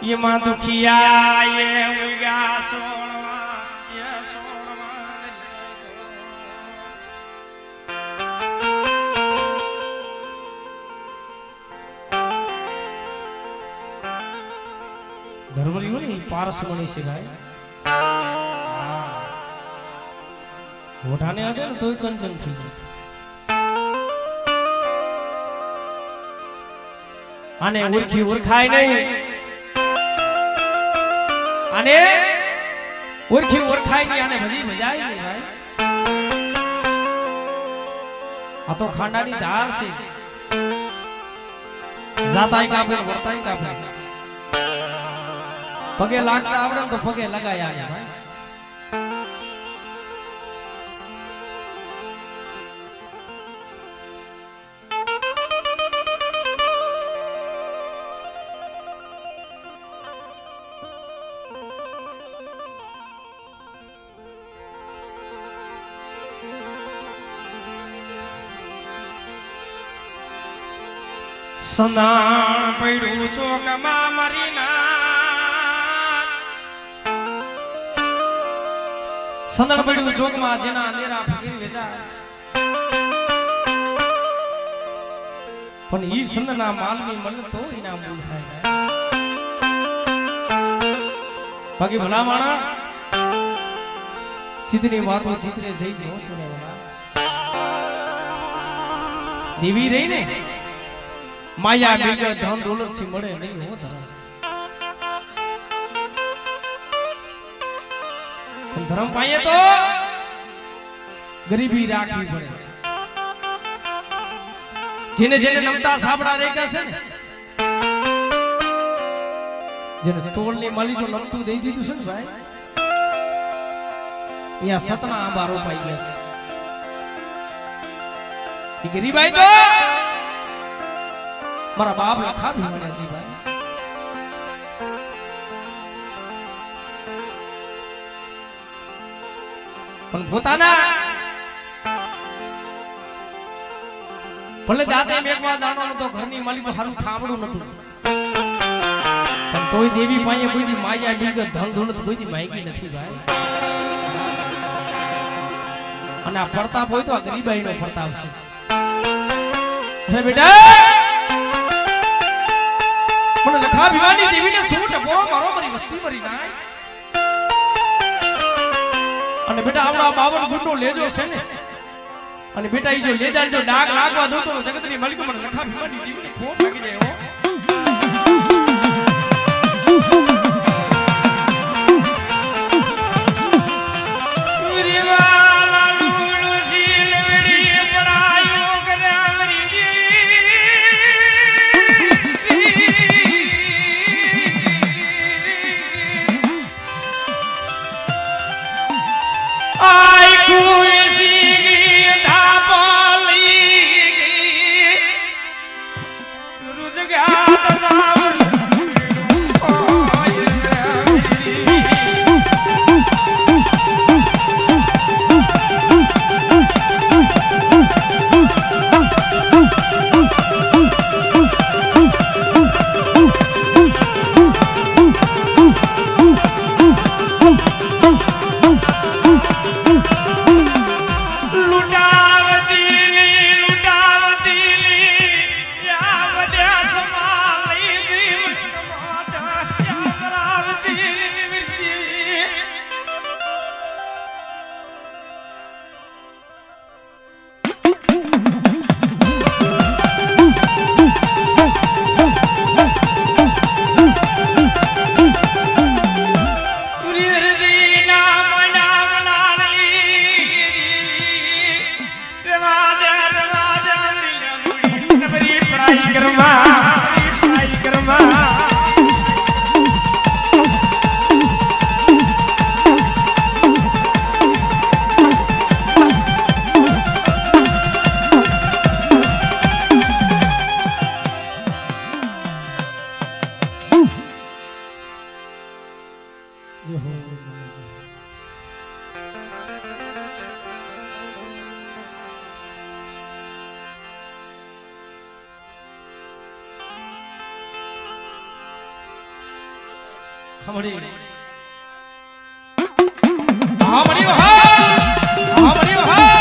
ये मां दुखिया ये उगा सोणवा ये सोणवा धर्मरी हो नहीं पारस मणि से भाई उठाने अड़े ना तो ही कंचन थी जाए आने उर्खी उर्खाई नहीं आने उर्खी उर्खाई नहीं आने भजी भजाई नहीं भाई आ तो खांडा नी धार से जाता ही काफे वर्ता ही काफे पगे लागता आवड़े तो पगे लगाया आया भाई संदान पड़ू चोक मां मरीना संदान पड़ू चोक मां जेना अंधेरा फकीर वेचा पण ई संदना मालवी मन तो इनाम बोल થાય बाकी भला माणा चितनी वातो चितरे जई जो छोरे वाला देवी रही ने माया बिग धन दौलत से मरे नहीं हो धर्म धर्म पाए तो गरीबी राखी पड़े जिने जिने नमता साबड़ा रेखा से जिने तोड़ने माली को नमतू दे दी तू सुन भाई या सतना बारो पाई गया ये गरीब आई तो मारा बाप लखा भी मने दी भाई पण પોતાના ભલે દાદે મેઘવા દાણો નતો ઘરની માલિક હારું ઠામડું નતું પણ તોય દેવી પાસે કોઈની માયા બીગ ધન દોલત કોઈની માયકી નથી ભાઈ અને આ પ્રતાપ હોય તો આ ગરીબાઈનો પ્રતાપ છે હે બેટા મને લખા ભીવાની દેવીને શું ટપોરો મારો મારી વસ્તી મરી નાય અને બેટા આવડા 52 ગુંડો લેજો છે ને અને બેટા ઈ જો લેજા જો ડાગ લાગવા દો તો જગતની માલિક મને લખા ભીવાની દેવીને ખોટ લાગી જાય હો હમણી હમણી હા હમણી હા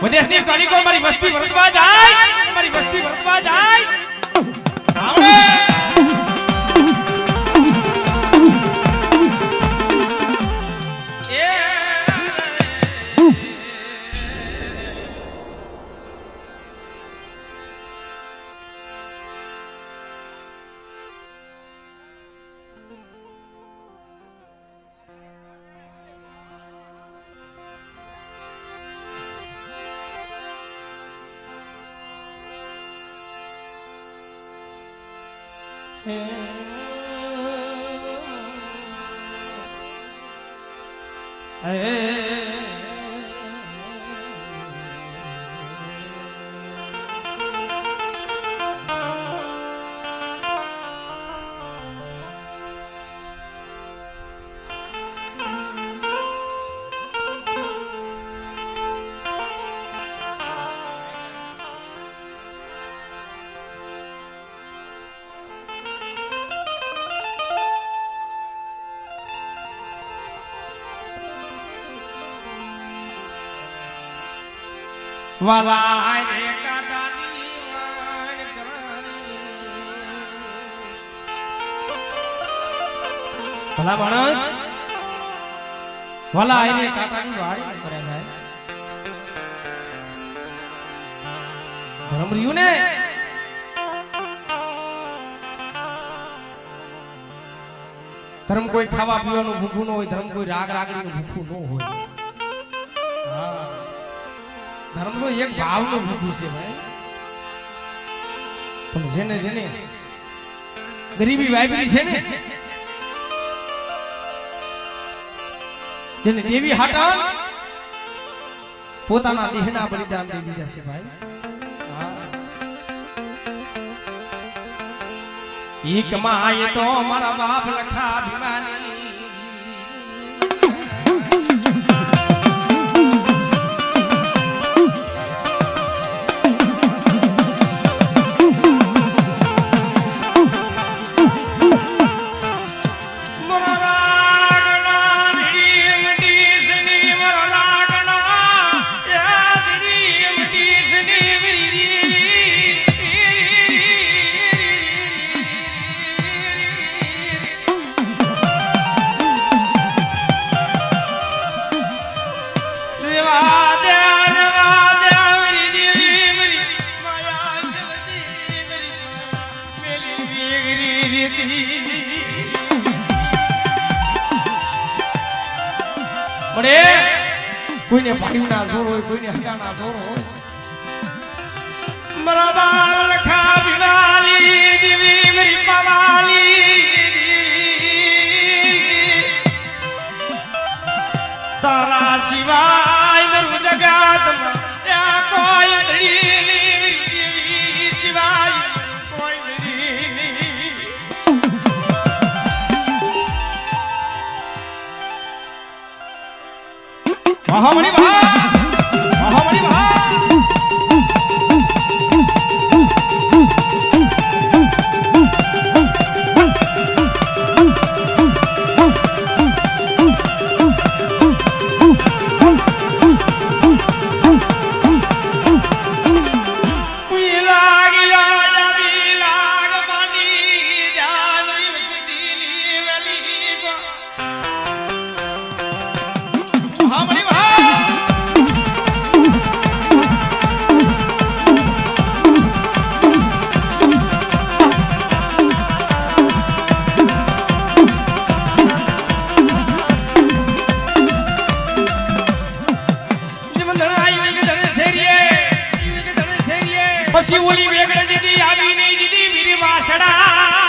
વિદેશની કાલિકો મારી વસ્તી ભરતવા જાય મારી વસ્તી ભરતવા જાય આવડે વાલા રે કાટાની વાણ કરાણી ભલા માણસ વાલા રે કાટાની વાણ કરે ભાઈ ધર્મ રહ્યું ને ધર્મ કોઈ ખાવા પીવાનું ભૂખું ન હોય ધર્મ કોઈ રાગ રાગડીનું ભૂખું ન હોય હા ધર્મ તો એક ભાવનું ભૂખું છે ભાઈ પણ જેને જેને ગરીબી વાયબરી છે ને જેને દેવી હાટા પોતાના દેહના બલિદાન દઈ દીધા છે ભાઈ ઈ કમાય તો મારા બાપ લખા ભીમાની કોઈને ભાઈના જોર હોય કોઈને હગાના જોર હોય મારા બાલ લખા ભીમાલી દેવી મેરી પવાલી તારા સિવાય નરું જગતમાં ત્યાં કોઈ ધડી સિવાય કોઈ ધડી મહામણી મહામણી મહામણી દીદી આવી નહીં દીદી વીર વાસડા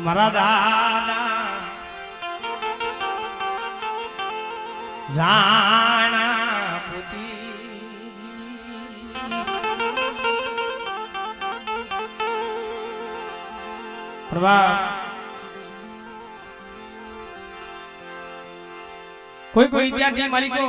મારા દાદા જાણા પુતી પ્રભા કોઈ વિદ્યાર્થી માલિકો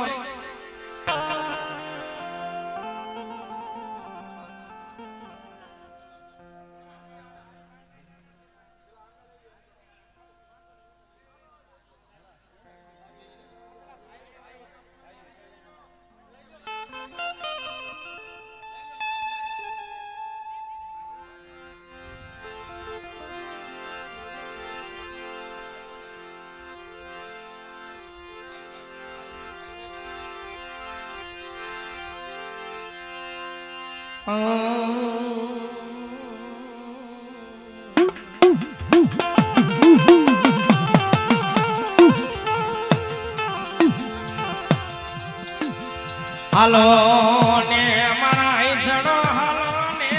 હાલો ને મારા ઈસડો હાલો ને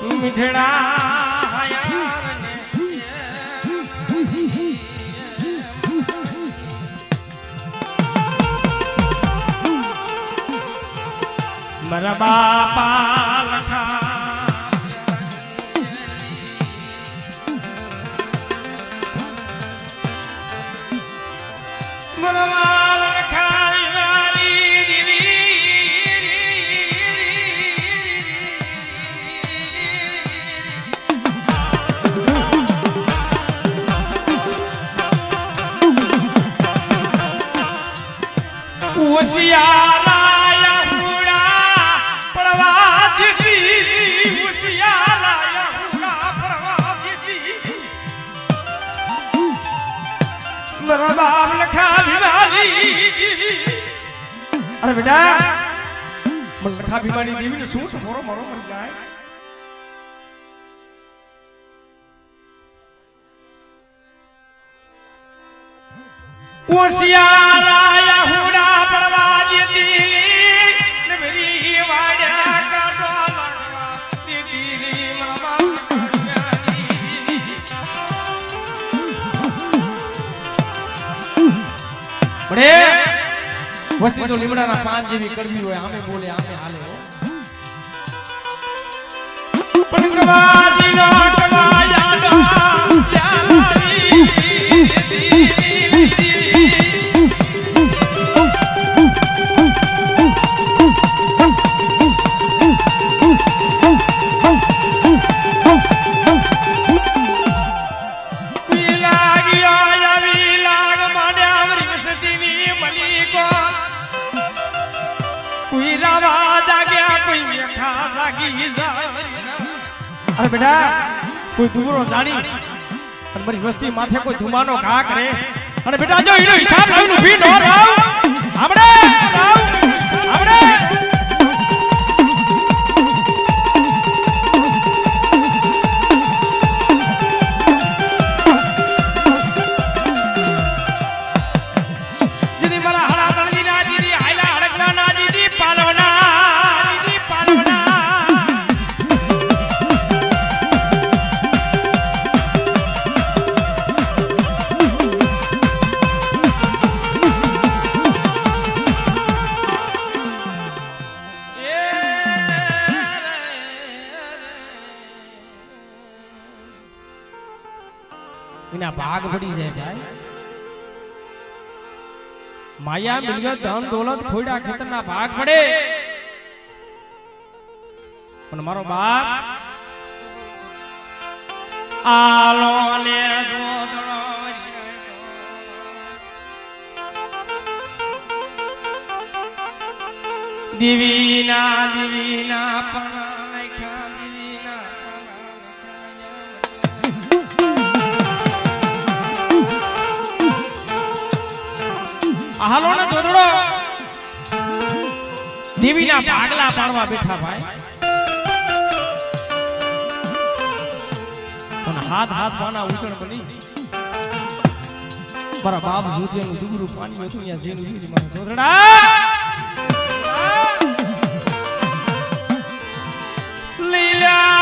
મીઠડા મારા બાપા લખા મારા લખા વાલી દીદી હોશિયાર बाप लखा भिवानी अरे बेटा मन लखा भिवानी देवी ने શું મોરો મોરો મરી જાય ઓસિયારા હુડા પડવા દીધી ને મેરી વાડ્યા કાઢો લડવા દીદી મારા બડે વસ્તી તો લીમડાના પાન જેવી કડવી હોય આમે બોલે આમે હાલે હો પણ પ્રવાદી નો કવાયા નો પ્યારી अरे बेटा कोई दूरो जानी और मेरी वस्ती माथे कोई धुमानो घा करे अरे बेटा जो इनो हिसाब लाइन भी नो राव हमरे राव हमरे दीदी मारा हड़ा गणदी ना दीदी आइला हड़कला ना दीदी पालवना दीदी पालवना इना भाग पड़ी जाए भाई माया मिलगत धन दौलत खोड़ा खेतर ना भाग पड़े पण मारो बाप આલો ને જોદડો દિવીના દિવીના પણા નાખ્યા દિવીના હાલો ને જોદડો દેવીના ભાગલા પાડવા બેઠા ભાઈ પણ હાથ પાના ઉચણ બની મારા બાપ જોજેનું દુબરું પાણી હતું અહીંયા જેનું વીરી મારા જોદડા લીલા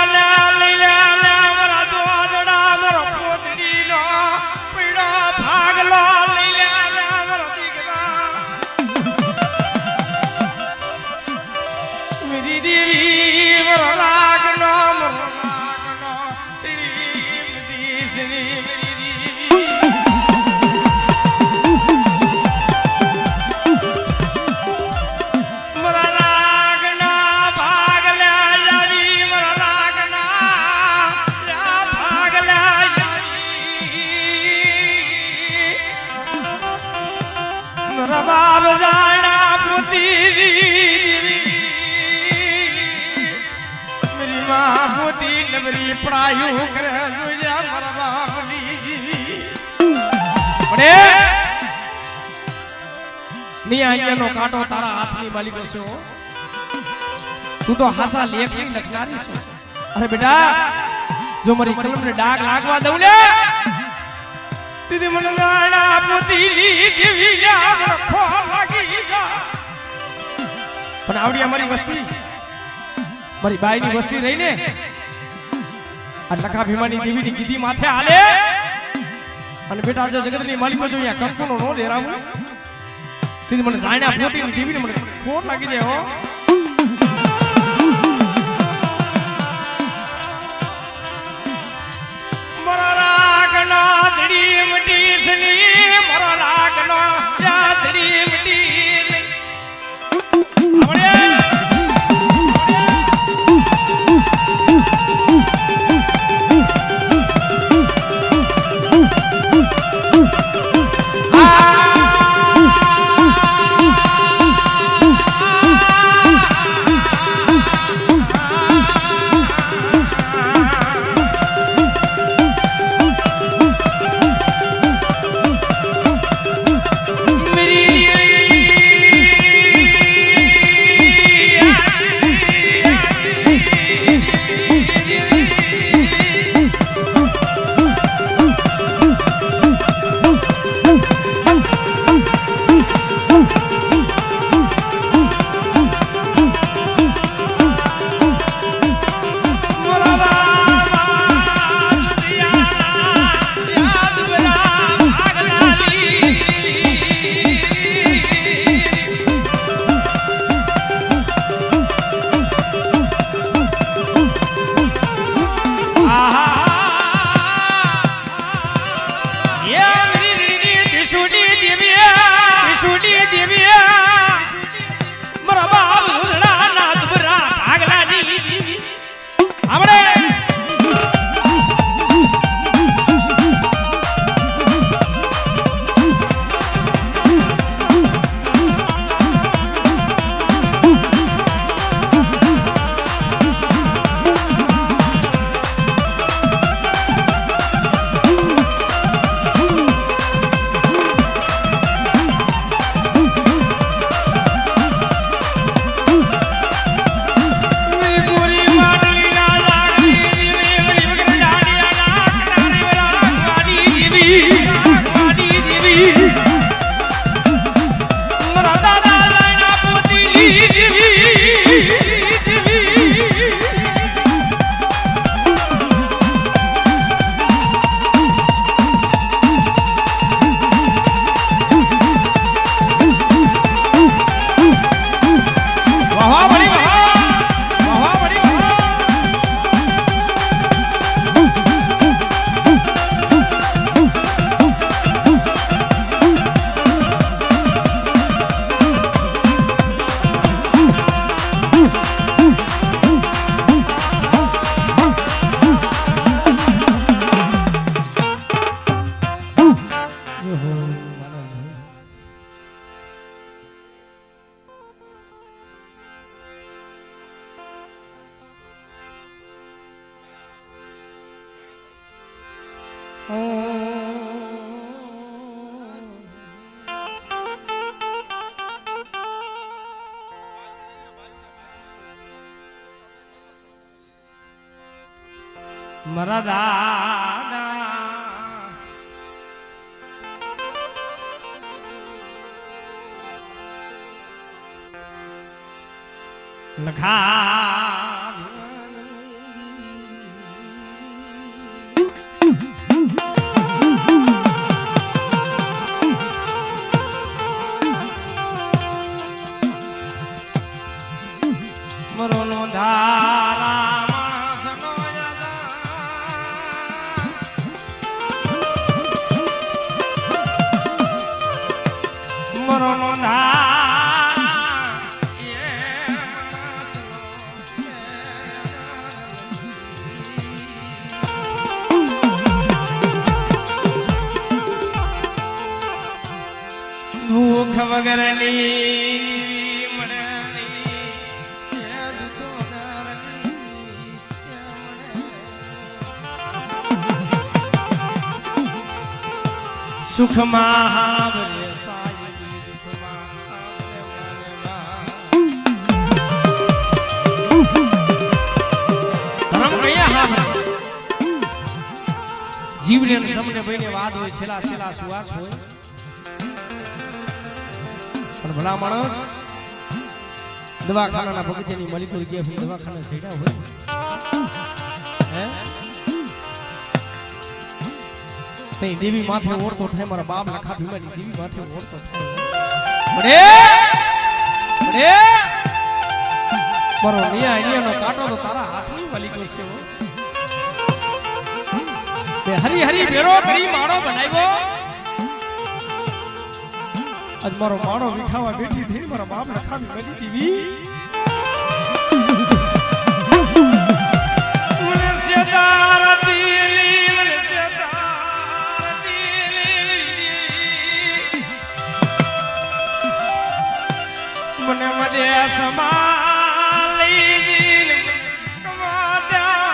મારા જોદડા મારો પોતડીનો પીળો ભાગલો લીલા મારો દીકરા મેરી દેવી મારો રાગનો પડાયું કરે જોયા મારા બાપની પડે ની આંગનો કાંટો તારા હાથની માલિકો છે તું તો હાસા લેખની લખનારી છે અરે બેટા જો મારી કલમને ડાઘ લાગવા દઉં ને દીદી મને ગાણા પોતી જેવી રાખો લાગી જા પણ આવડી અમારી વસ્તી મારી બાઈની વસ્તી રહી ને આ લખા ભીમાની દેવીની કીધી માથે આલે અને બેટા જો જગતની માલિકો જો અહીંયા કંકુનો નો ડેરાવું તેથી મને જાણ્યા પોતીની દેવીને મને ખોટ લાગી જાય હો મારા રાગનો ધડી મટી સની મારા રાગનો ધડી મટી મારા દાદા લખા મરો નો ધારા મરો નો ભૂખ વગરની સુખમાં જીવને સમને ભાઈને વાદ હોય છેલ્લા છેલ્લા સુવાસ હોય પણ ભલા માણસ દવાખાનાના ભગતની મલિકુર ગયા દવાખાના છેડા હોય હે નહીં દેવી માથે ઓળતો થાય મારા બાપ લખા ભીમાની દેવી માથે ઓળતો થાય મારો નિયાનો કાંટો તો તારા હાથની મલિકુર છે હરી હરી ભેરો કરી માળો બનાવ્યો આજ મારો માળો વિખાવા બેઠી થઈ મારા બાપ લખાવી મળી દીવી મને સેદાર દીલી મને સેદાર દીલી મને મદે સમાલી દિલ કવાદા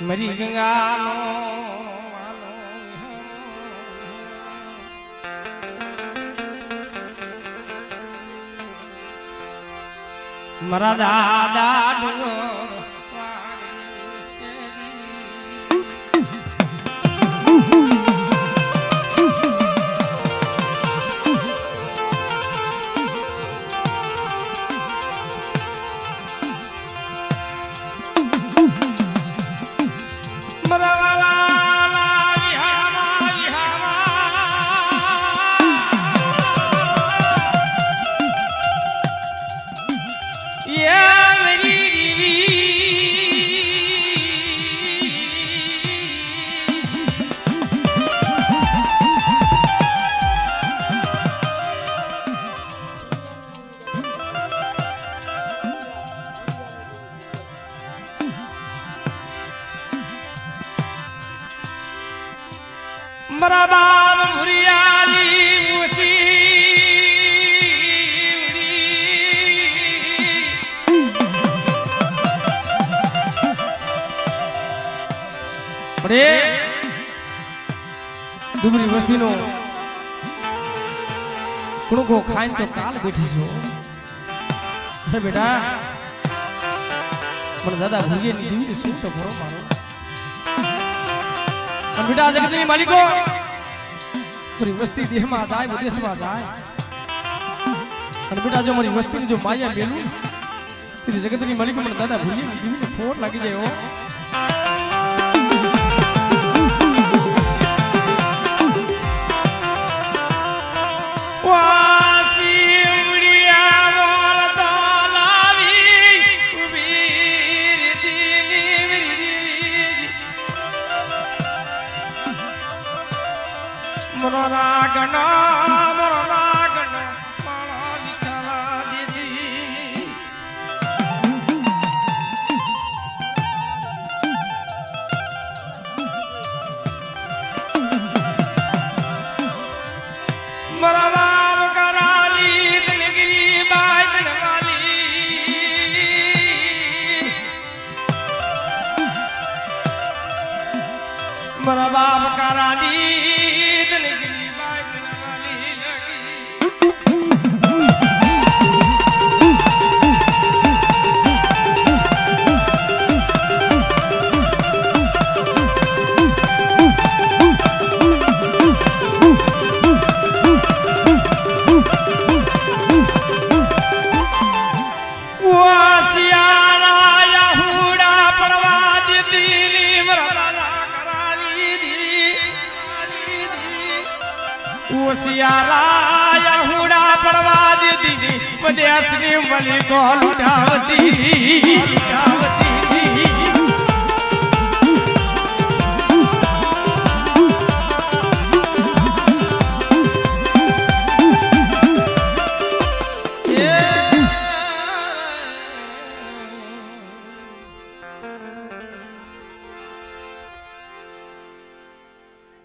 મરી ગંગાનો મારા દાદા મારા બાપ ભુરિયાલી મુસી અરે ડુબરી વસ્તીનો કુણકો ખાઈને તો કાલ બેઠી છો. અરે બેટા મને દાદા ભૂલીએ ની દીવી શું તો ભરો મારો. અને બેટા જગતની માલિકો મારી વસ્તી દેહમાં જાય વિદેશમાં જાય અને બેટા જો મારી વસ્તીની જો માયા બેલું તે જગતની માલિકો મને દાદા ભૂલીએ ની દીવીને ફોટ લાગી જાય. મારા બાપ કારાની દલગી બાઈ દલવાલી ઓશિયારા યહુડા પડવા દીધી વિદેશની મલિકો લૂંટાવતી